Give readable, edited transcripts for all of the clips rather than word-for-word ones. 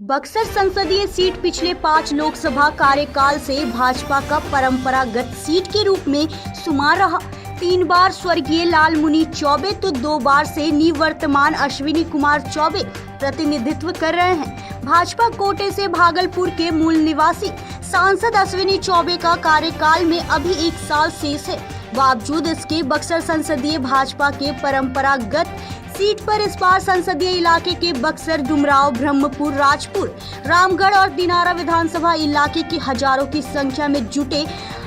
बक्सर संसदीय सीट पिछले 5 लोकसभा कार्यकाल से भाजपा का परंपरागत सीट के रूप में शुमार रहा। 3 बार स्वर्गीय लालमुनि चौबे तो 2 बार से निवर्तमान अश्विनी कुमार चौबे प्रतिनिधित्व कर रहे हैं। भाजपा कोटे से भागलपुर के मूल निवासी सांसद अश्विनी चौबे का कार्यकाल में अभी 1 साल शेष है। बावजूद इसके बक्सर संसदीय भाजपा के परंपरागत सीट पर इस बार संसदीय इलाके के बक्सर, डुमराव, ब्रह्मपुर, राजपुर, रामगढ़ और दिनारा विधानसभा इलाके की हजारों की संख्या में जुटे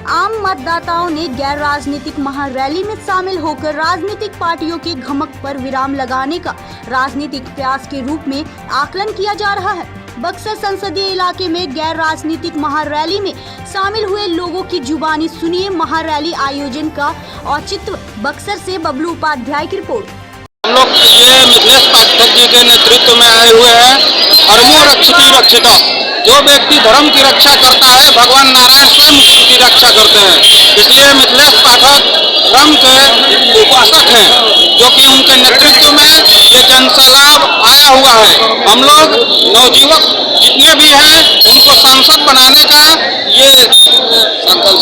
आम मतदाताओं ने गैर राजनीतिक महारैली में शामिल होकर राजनीतिक पार्टियों के घमक पर विराम लगाने का राजनीतिक प्रयास के रूप में आकलन किया जा रहा है। बक्सर संसदीय इलाके में गैर राजनीतिक महारैली में शामिल हुए लोगों की जुबानी सुनिए महारैली आयोजन का औचित्य। बक्सर से बबलू उपाध्याय की रिपोर्ट। हम लोग ये मिथिलेश पाठक जी के नेतृत्व में आए हुए हैं। धर्मो रक्षति रक्षिता, जो व्यक्ति धर्म की रक्षा करता है भगवान नारायण स्वयं उसकी रक्षा करते हैं। इसलिए मिथिलेश पाठक धर्म के उपासक हैं, जो कि उनके नेतृत्व में ये जनसैलाब आया हुआ है। हम लोग नवयुवक जितने भी हैं उनको सांसद बनाने का ये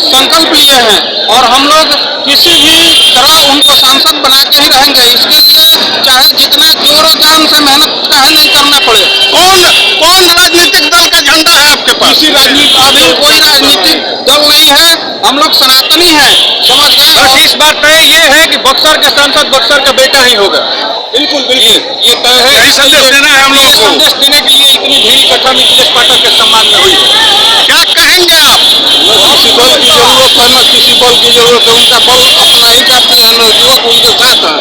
संकल्प लिए हैं और हम लोग किसी भी तरह उनको सांसद बना के ही रहेंगे। इसके लिए चाहे जितना जोरों जान से मेहनत चाहे नहीं करना पड़े। कौन राजनीतिक दल का झंडा है आपके पास? किसी राजनीतिक अभी कोई राजनीतिक दल नहीं है, हम लोग सनातनी हैं, समझ गए। इस बार तय ये है कि बक्सर का सांसद बक्सर का बेटा ही होगा। बिल्कुल बिल्कुल ये तय है। यही संदेश देना है हम लोग को। संदेश देने के लिए इतनी भीड़ इकट्ठा मिथिलेश पाठक के सम्मान में हुई। क्या कहेंगे आप? किसी बल की जरूरत है, न किसी बल की जरूरत है। उनका बल अपना ही जाति है, नवयुवक उनके साथ है।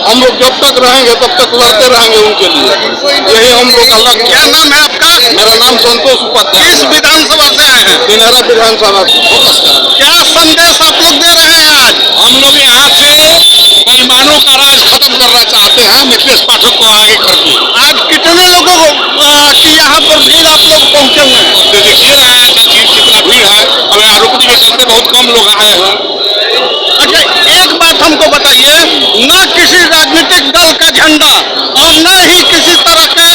हम लोग जब तक रहेंगे तब तक लड़ते रहेंगे उनके लिए। यही हम लोग अलग। क्या नाम है आपका? मेरा नाम संतोष उपाध्याय। किस विधानसभा से आए हैं? दिनारा विधानसभा। क्या संदेश आप लोग दे रहे हैं आज? हम लोग यहाँ से बेईमानों का राज खत्म करना चाहते हैं, मिथिलेश पाठक को आगे करके। आज कितने लोगों की यहाँ पर भीड़ आप लोग पहुँचे हुए हैं? देखिए ना कितना भीड़ है। हमें आरोपी के चलते बहुत कम लोग आए हैं। अच्छा, एक बात हमको बताइए, न किसी राजनीतिक दल का झंडा और न ही किसी तरह के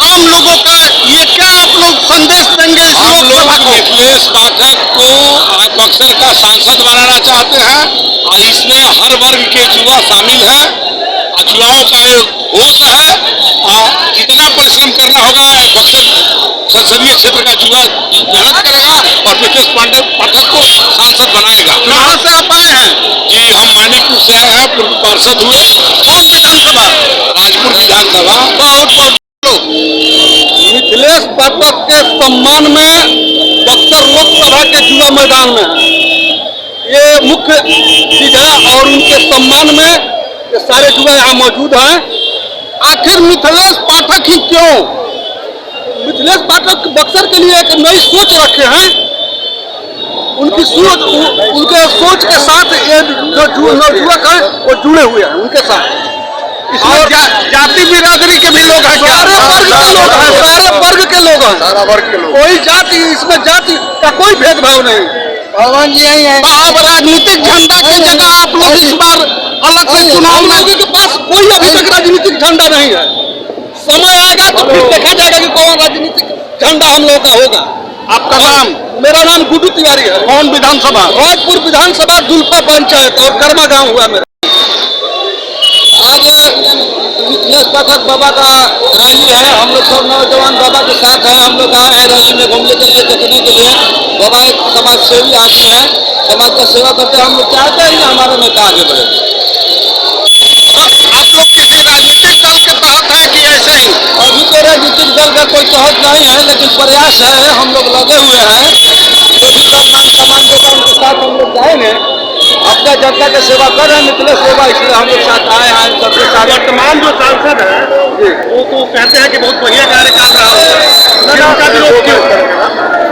आम लोगों का, ये क्या आप लोग संदेश देंगे इस हम लोग लोकसभा को? मिथिलेश पाठक को बक्सर का सांसद बनाना चाहते हैं और इसमें हर वर्ग के युवा शामिल है। युवाओं का होश है और जितना परिश्रम करना होगा बक्सर संसदीय क्षेत्र का युवा मेहनत करेगा और मिथिलेश पाठक को सांसद बनाएगा। कहाँ से आप आए हैं? जी हम मानिकपुर से आए हैं, पूर्व पार्षद हुए। कौन विधानसभा? राजपुर विधानसभा। बहुत मिथिलेश पाठक के सम्मान में बक्सर लोकसभा के युवा मैदान में ये मुख्य चीज है और उनके सम्मान में ये सारे युवा यहाँ मौजूद हैं। आखिर मिथिलेश पाठक ही क्यों? मिथिलेश पाठक बक्सर के लिए एक नई सोच रखे हैं। उनकी सोच, उनके सोच के साथ ये जो नवयुवक है वो जुड़े हुए हैं उनके साथ। और जाति बिरादरी के भी लोग हैं? सारे वर्ग के लोग हैं, सारे वर्ग के लोग हैं, सारा वर्ग के लोग। कोई जाति, इसमें जाति का कोई भेदभाव नहीं। भगवान जी यही है। अब राजनीतिक झंडा की जगह आप लोग इस बार अलग से चुनाव हम में, लोगों के पास कोई अभी तक राजनीतिक झंडा नहीं है। समय आएगा तो फिर देखा जाएगा कि कौन राजनीतिक झंडा हम लोगों का होगा। आपका नाम? मेरा नाम गुड्डू तिवारी है। कौन विधानसभा? राजपुर विधानसभा, दुल्फा पंचायत और कर्मा गांव हुआ मेरा। आज मिथिलेश पाठक बाबा का रैली है। हम लोग सब नौजवान बाबा के साथ हैं। हम लोग आए हैं रैली में घूमने के लिए, देखने के लिए। बाबा एक समाज सेवी आदमी है, समाज का सेवा करते हैं। हम लोग चाहते हैं हमारे नेता आगे बढ़े। आप लोग किसी राजनीतिक दल के तहत है कि ऐसे ही? अभी तो राजनीतिक दल का कोई तहत नहीं है, लेकिन प्रयास है, हम लोग लगे हुए हैं। जो भी काम मान सम्मान देगा उनके साथ हम लोग जाएंगे। अपना जनता की सेवा कर रहे हैं, मिथिलेश सेवा, इसलिए हम लोग साथ आए हैं सबके साथ। वर्तमान जो सांसद है वो तो कहते हैं कि बहुत बढ़िया कार्यकाल रहा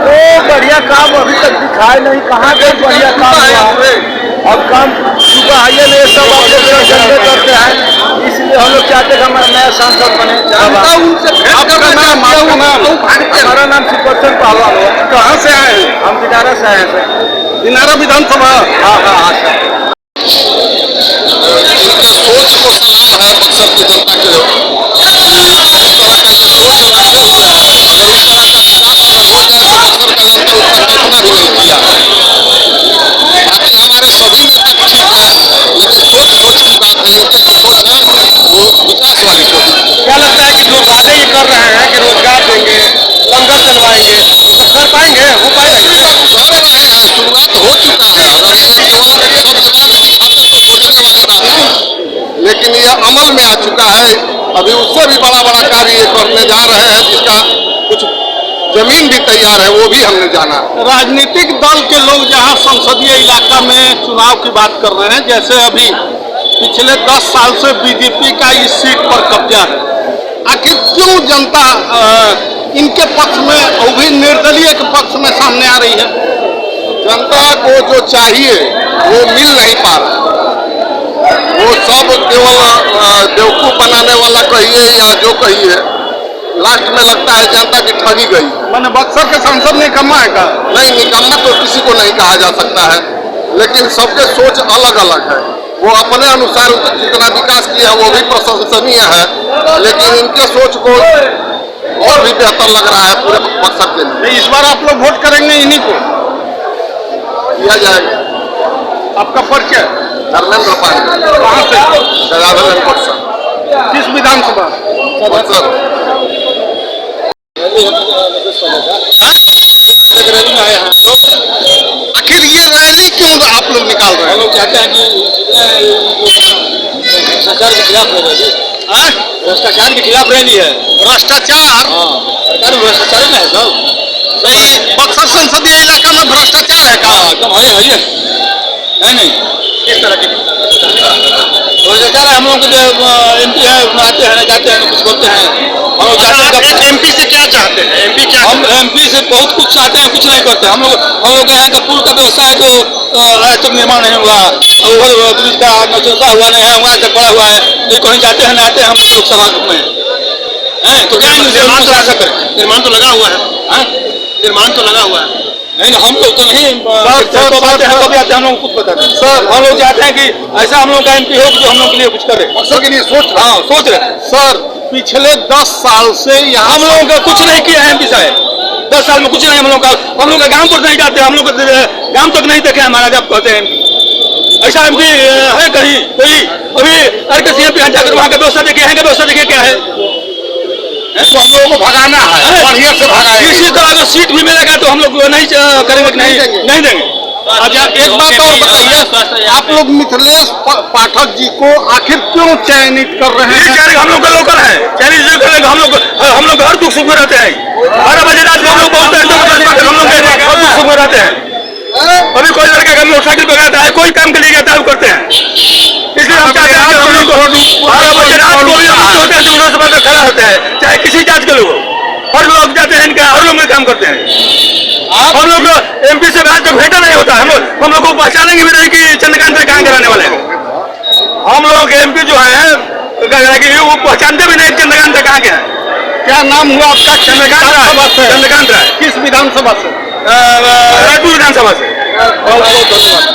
वो बढ़िया काम अभी तक दिखाए नहीं, कहाँ पे बढ़िया काम हुआ। अब काम चुका है ये नहीं, सब आप लोग झंडे करते हैं। इसलिए हम लोग चाहते हैं कि हमारा नया सांसद बने। आपका नाम? हमारा नाम सुदर्शन पहलवान है। कहाँ से आए हैं? हम दिनारा से आए हैं सर। दिनारा विधानसभा। हाँ सर। इनके सोच को सलाम है बक्सर की जनता के। इस तरह का जो सोच रखे हुए हैं ये अमल में आ चुका है। अभी उससे भी बड़ा बड़ा कार्य ये करने जा रहे हैं, जिसका कुछ जमीन भी तैयार है, वो भी हमने जाना। राजनीतिक दल के लोग जहां संसदीय इलाका में चुनाव की बात कर रहे हैं, जैसे अभी पिछले 10 साल से बीजेपी का इस सीट पर कब्जा है, आखिर क्यों जनता इनके पक्ष में और भी निर्दलीय के पक्ष में सामने आ रही है? जनता को जो चाहिए वो मिल नहीं पा रहा। वो सब केवल बेवकूफ बनाने वाला कहिए या जो कहिए, लास्ट में लगता है जनता की ठगी गई। मैंने बक्सर के सांसद निकम्मा है कहा? नहीं, निकम्मा तो किसी को नहीं कहा जा सकता है, लेकिन सबके सोच अलग अलग है। वो अपने अनुसार जितना विकास किया है वो भी प्रशंसनीय है, लेकिन इनके सोच को और भी बेहतर लग रहा है पूरे बक्सर के लिए। इस बार आप लोग वोट करेंगे इन्हीं को? किया जाएगा। आपका परिचय? धर्मेंद्र पांडे। कहाँ से? गजाधर बक्सर। किस विधानसभा? बक्सर। आखिर ये रैली क्यों आप लोग निकाल रहे हैं? हम लोग चाहते हैं कि भ्रष्टाचार के खिलाफ रैली। भ्रष्टाचार के खिलाफ रैली है। भ्रष्टाचार? सरकार में भ्रष्टाचार है सब। नहीं, बक्सर संसदीय इलाका में भ्रष्टाचार है कहाँ? एकदम है नहीं। किस तरह की भ्रष्टाचार है? हम लोग जो MP है आते हैं जाते हैं, कुछ बोलते हैं। हम लोग MP से क्या चाहते हैं? MP क्या? हम MP से बहुत कुछ चाहते हैं, कुछ नहीं करते। हम लोग यहाँ का पुल का व्यवसाय जो आज तक निर्माण नहीं हुआ, और ब्रिज का नौचौका हुआ नहीं है, वहाँ तक बड़ा हुआ है, ये कहीं जाते हैं आते हैं हम लोकसभा में। तो क्या निर्माण तो आशा करें? निर्माण तो लगा हुआ है। निर्माण तो लगा हुआ है। नहीं, हम लोग तो नहीं आते हैं, कभी आते हैं, हम लोग कुछ बताते हैं। सर, हम लोग चाहते हैं कि ऐसा हम लोग का MP हो जो हम लोग के लिए कुछ करे, बक्सर के लिए सोच रहे। सर, पिछले 10 साल से यहाँ हम लोगों का कुछ नहीं किया है MP साहब। 10 साल में कुछ नहीं हम लोग का गांव पर नहीं जाते, हम लोग गांव तक नहीं देखे हमारा, जब कहते हैं ऐसा MP है कहीं कोई? अभी RKCM पे जाकर वहाँ का व्यवस्था देखिए, यहाँ का व्यवस्था देखिए क्या है। तो हम लोगों को भगाना है, बढ़िया से भगाएंगे। किसी का अगर सीट भी मिलेगा तो हम लोग नहीं करेंगे, नहीं देंगे। अच्छा, एक बात और बताइए, आप लोग मिथिलेश पाठक जी को आखिर क्यों चयनित कर रहे हैं? हम लोग का लोकल है, हम लोग हर दुख सुख में रहते हैं। 12 बजे रात में हम लोग पहुँचते हैं, हम लोग हर दुख सुख में रहते हैं। अभी कोई लड़का का मोटरसाइकिल पे गया है, कोई काम के लिए गया है, वो करते हैं। इसलिए हम चाहते हैं हम लोग को 12 बजे रात को भी खड़ा होता है, चाहे किसी जात के लोग हो, हर लोग जाते हैं इनका, हर लोग में काम करते हैं। हम लोग MP से आज तक भेंटा नहीं होता, हम लोग को पहचानेंगे भी नहीं कि चंद्रकांत राय कहाँ कराने वाले हैं। हम लोग MP जो है वो पहचानते भी नहीं चंद्रकांत राय कहाँ के हैं। क्या नाम हुआ आपका? चंद्रकांत राय। किस विधानसभा से? रायपुर विधानसभा से। बहुत बहुत धन्यवाद।